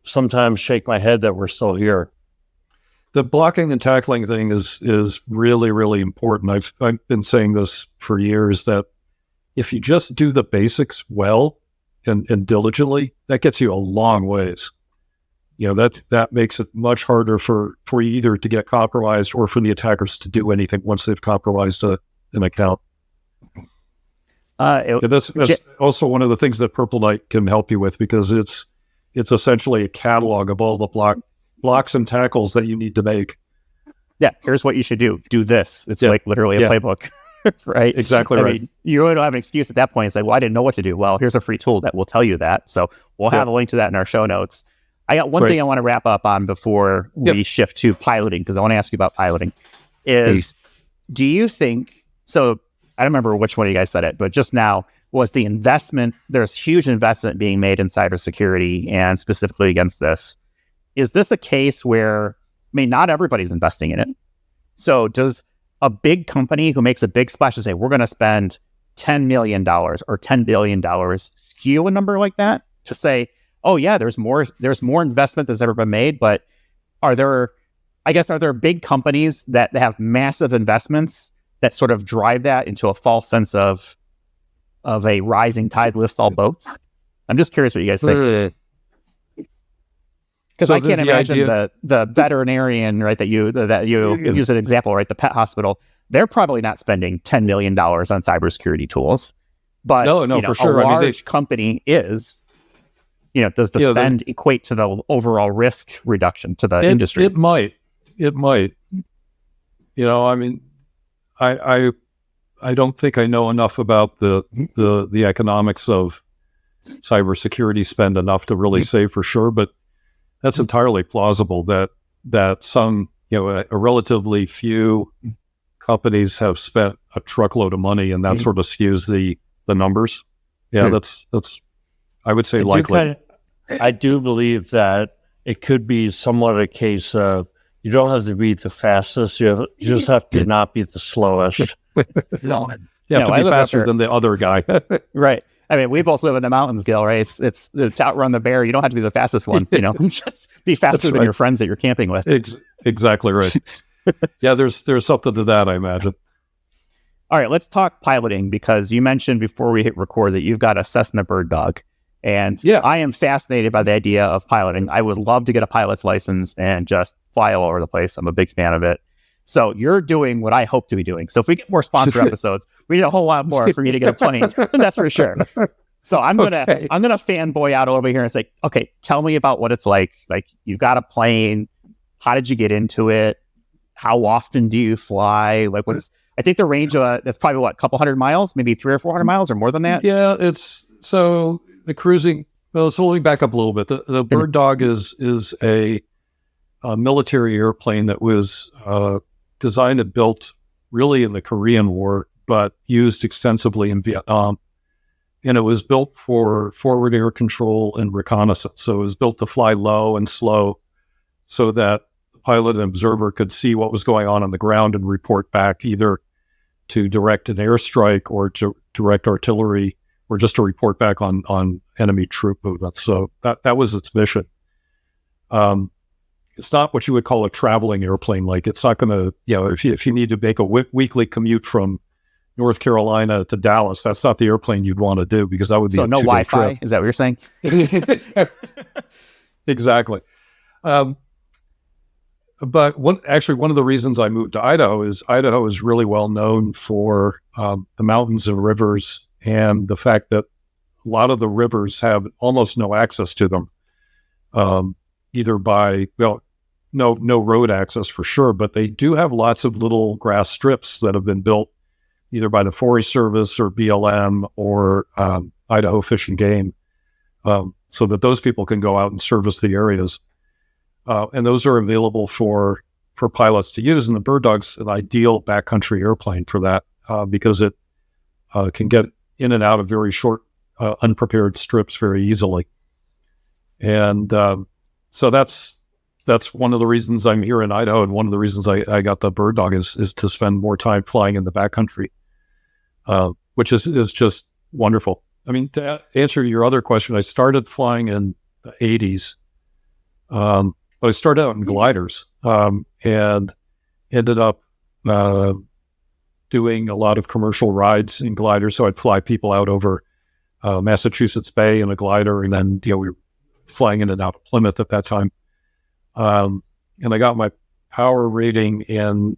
sometimes shake my head that we're still here. The blocking and tackling thing is really, really important. I've been saying this for years, that if you just do the basics well and diligently, that gets you a long ways. That makes it much harder for you either to get compromised or for the attackers to do anything once they've compromised an account. That's also one of the things that Purple Knight can help you with, because it's essentially a catalog of all the blocks and tackles that you need to make. Yeah, here's what you should do. Do this. It's like literally a playbook, right? Exactly right. I mean, you really don't have an excuse at that point. It's like, well, I didn't know what to do. Well, here's a free tool that will tell you that. So we'll have a link to that in our show notes. I got one thing I want to wrap up on before we shift to piloting, because I want to ask you about piloting. Do you think, so I don't remember which one of you guys said it, but just now was the investment, there's huge investment being made in cybersecurity and specifically against this. Is this a case where, not everybody's investing in it. So does a big company who makes a big splash and say, we're going to spend $10 million or $10 billion skew a number like that to say, oh yeah, there's more investment that's ever been made, but are there big companies that have massive investments that sort of drive that into a false sense of a rising tide lifts all boats? I'm just curious what you guys think. Because I can't imagine the veterinarian, right, that you use an example, right, the pet hospital, they're probably not spending $10 million on cybersecurity tools. But for sure. A large company is. Does the spend equate to the overall risk reduction to the industry? It might. I I don't think I know enough about the economics of cybersecurity spend enough to really say for sure, but that's entirely plausible that some, a relatively few companies have spent a truckload of money, and that sort of skews the numbers. Yeah, that's I would say likely. I do believe that it could be somewhat a case of you don't have to be the fastest, you just have to not be the slowest. You have to be faster than the other guy. Right. I mean, we both live in the mountains, Gil, right? It's to outrun the bear. You don't have to be the fastest one, just be faster than your friends that you're camping with. Exactly right. Yeah, there's something to that, I imagine. All right, let's talk piloting, because you mentioned before we hit record that you've got a Cessna bird dog. And I am fascinated by the idea of piloting. I would love to get a pilot's license and just fly all over the place. I'm a big fan of it. So you're doing what I hope to be doing. So if we get more sponsor episodes, we need a whole lot more for you to get a plane. That's for sure. So I'm gonna fanboy out over here and say, okay, tell me about what it's like. Like, you've got a plane. How did you get into it? How often do you fly? Like, I think the range of that's probably a couple hundred miles, maybe 300 or 400 miles or more than that. Yeah, the cruising. Well, so let me back up a little bit. The bird dog is a military airplane that was designed and built really in the Korean War, but used extensively in Vietnam. And it was built for forward air control and reconnaissance. So it was built to fly low and slow so that the pilot and observer could see what was going on the ground and report back, either to direct an airstrike or to direct artillery, or just to report back on enemy troop movements. So that was its mission. It's not what you would call a traveling airplane. Like, it's not going to, if you need to make a weekly commute from North Carolina to Dallas, that's not the airplane you'd want to do, because that would be so no Wi-Fi. Trip. Is that what you're saying? Exactly. But one of the reasons I moved to Idaho is really well known for the mountains and rivers, and the fact that a lot of the rivers have almost no access to them, either by, no road access for sure, but they do have lots of little grass strips that have been built either by the Forest Service or BLM or Idaho Fish and Game, so that those people can go out and service the areas. And those are available for pilots to use. And the bird dog's an ideal backcountry airplane for that, because it can get in and out of very short, unprepared strips very easily. And so that's one of the reasons I'm here in Idaho, and one of the reasons I got the bird dog is to spend more time flying in the backcountry, which is just wonderful. I mean, to answer your other question, I started flying in the 80s. I started out in gliders, and ended up doing a lot of commercial rides in gliders. So I'd fly people out over Massachusetts Bay in a glider, and then we were flying in and out of Plymouth at that time. And I got my power rating in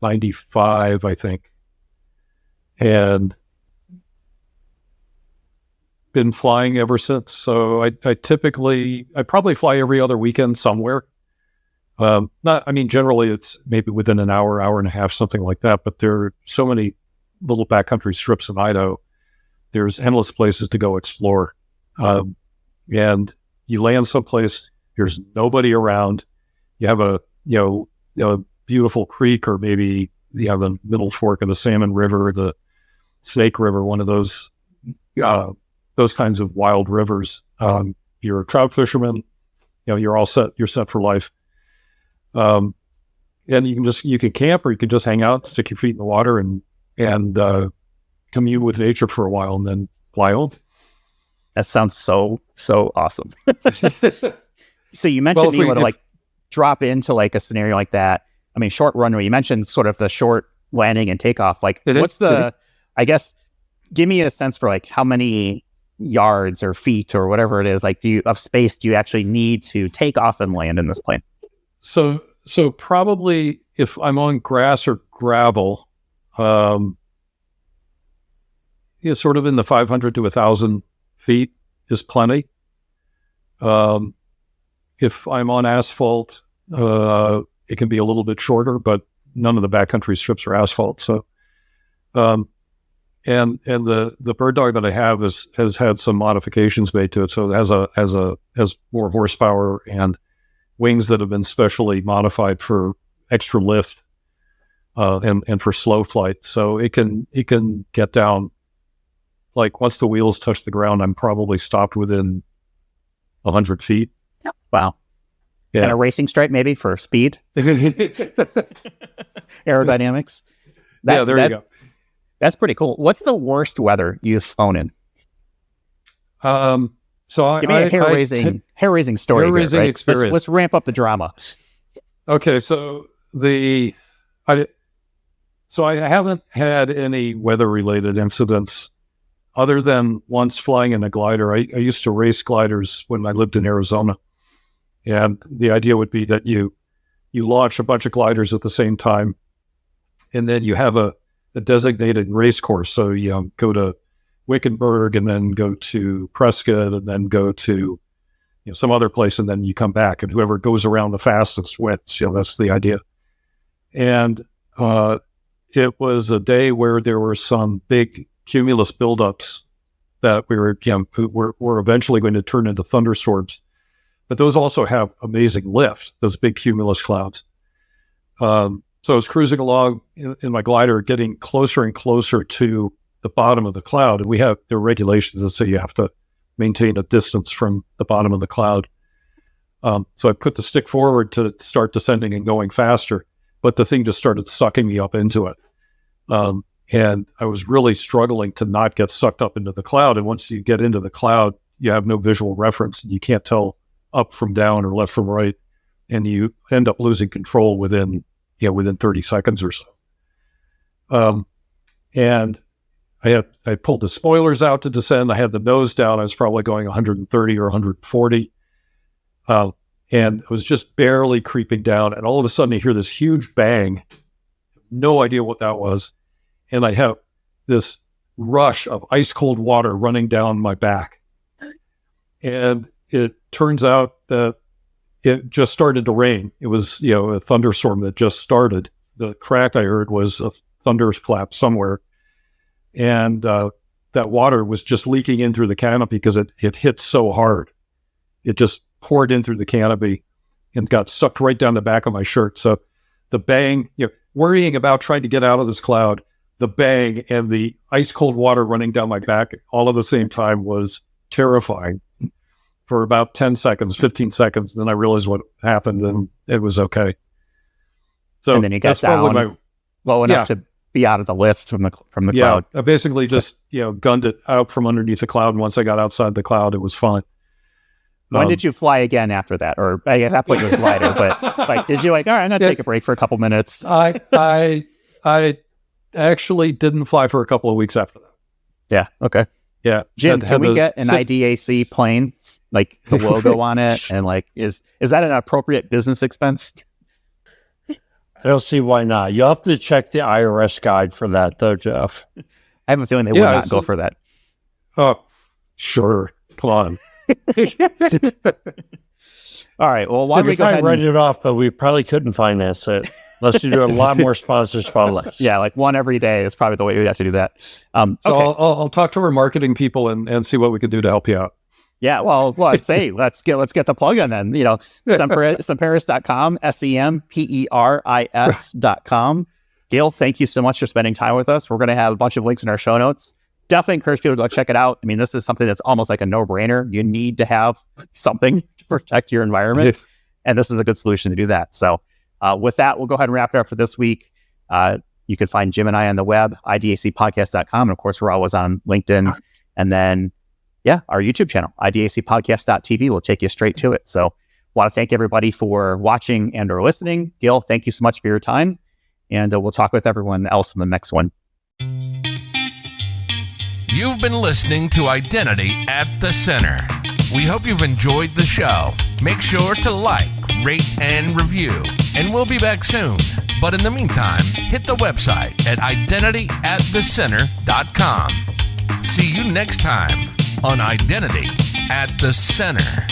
95, I think, and been flying ever since. So I probably fly every other weekend somewhere. Generally it's maybe within an hour and a half, something like that. But there are so many little backcountry strips in Idaho. There's endless places to go explore. And you land someplace, there's nobody around. You have a beautiful creek, or maybe you have the Middle Fork of the Salmon River, the Snake River, one of those kinds of wild rivers. You're a trout fisherman, you're all set. You're set for life. And you can camp, or you can just hang out, stick your feet in the water, and commune with nature for a while, and then fly home. That sounds so awesome. So you mentioned being able to drop into a scenario like that. I mean, short runway. You mentioned sort of the short landing and takeoff. What's the? I guess, give me a sense for how many yards or feet or whatever it is of space do you actually need to take off and land in this plane? So probably if I'm on grass or gravel, sort of in the 500 to 1,000 feet is plenty. If I'm on asphalt, it can be a little bit shorter, but none of the backcountry strips are asphalt. So And the bird dog that I have has had some modifications made to it, so it has more horsepower and wings that have been specially modified for extra lift and for slow flight. So it can get down, like once the wheels touch the ground, I'm probably stopped within 100 feet. Wow. Yeah. And a racing stripe maybe for speed, aerodynamics. There you go. That's pretty cool. What's the worst weather you've flown in? So Give me a hair-raising story. Hair-raising right? experience. Let's ramp up the drama. Okay, so I haven't had any weather-related incidents other than once flying in a glider. I used to race gliders when I lived in Arizona, and the idea would be that you launch a bunch of gliders at the same time, and then you have a designated race course. So you go to Wickenburg and then go to Prescott and then go to some other place, and then you come back, and whoever goes around the fastest wins. That's the idea. And it was a day where there were some big cumulus buildups that were eventually going to turn into thunderstorms. But those also have amazing lift, those big cumulus clouds. So I was cruising along in my glider, getting closer and closer to the bottom of the cloud. And there are regulations that say you have to maintain a distance from the bottom of the cloud. So I put the stick forward to start descending and going faster, but the thing just started sucking me up into it. And I was really struggling to not get sucked up into the cloud. And once you get into the cloud, you have no visual reference, and you can't tell up from down or left from right. And you end up losing control within 30 seconds or so. And I pulled the spoilers out to descend. I had the nose down. I was probably going 130 or 140. And I was just barely creeping down. And all of a sudden I hear this huge bang. No idea what that was. And I have this rush of ice cold water running down my back. And it turns out that it just started to rain. It was, a thunderstorm that just started. The crack I heard was a thunderclap somewhere. And that water was just leaking in through the canopy because it hit so hard. It just poured in through the canopy and got sucked right down the back of my shirt. So the bang, worrying about trying to get out of this cloud, the bang and the ice cold water running down my back all at the same time was terrifying for about 10 seconds, 15 seconds. Then I realized what happened, and it was okay. So and then you got down low enough to be out of the lift from the cloud. I basically just gunned it out from underneath the cloud, and once I got outside the cloud, it was fine. When did you fly again after that? Or at that point it was lighter, but did you all right, I'm gonna take a break for a couple minutes? I actually didn't fly for a couple of weeks after that. Yeah. Okay. Yeah. Jim, can we get an IDAC plane, like the logo on it? And is that an appropriate business expense? I don't see why not. You'll have to check the IRS guide for that, though, Jeff. I have a feeling they would not go for that. Oh, sure. Come on. All right. Well, why don't we go ahead and write it off, but we probably couldn't finance it unless you do a lot more sponsor spotlights. Yeah, like one every day is probably the way we have to do that. So I'll talk to our marketing people and see what we can do to help you out. Yeah, well, I'd say let's get the plug in then. Semperis.com, Semperis.com. Gail, thank you so much for spending time with us. We're going to have a bunch of links in our show notes. Definitely encourage people to go check it out. I mean, this is something that's almost like a no-brainer. You need to have something to protect your environment, and this is a good solution to do that. So with that, we'll go ahead and wrap it up for this week. You can find Jim and I on the web, idacpodcast.com. And of course, we're always on LinkedIn. And then, our YouTube channel, idacpodcast.tv, will take you straight to it. So want to thank everybody for watching and or listening. Gil, thank you so much for your time. And we'll talk with everyone else in the next one. You've been listening to Identity at the Center. We hope you've enjoyed the show. Make sure to like, rate, and review. And we'll be back soon. But in the meantime, hit the website at identityatthecenter.com. See you next time on Identity at the Center.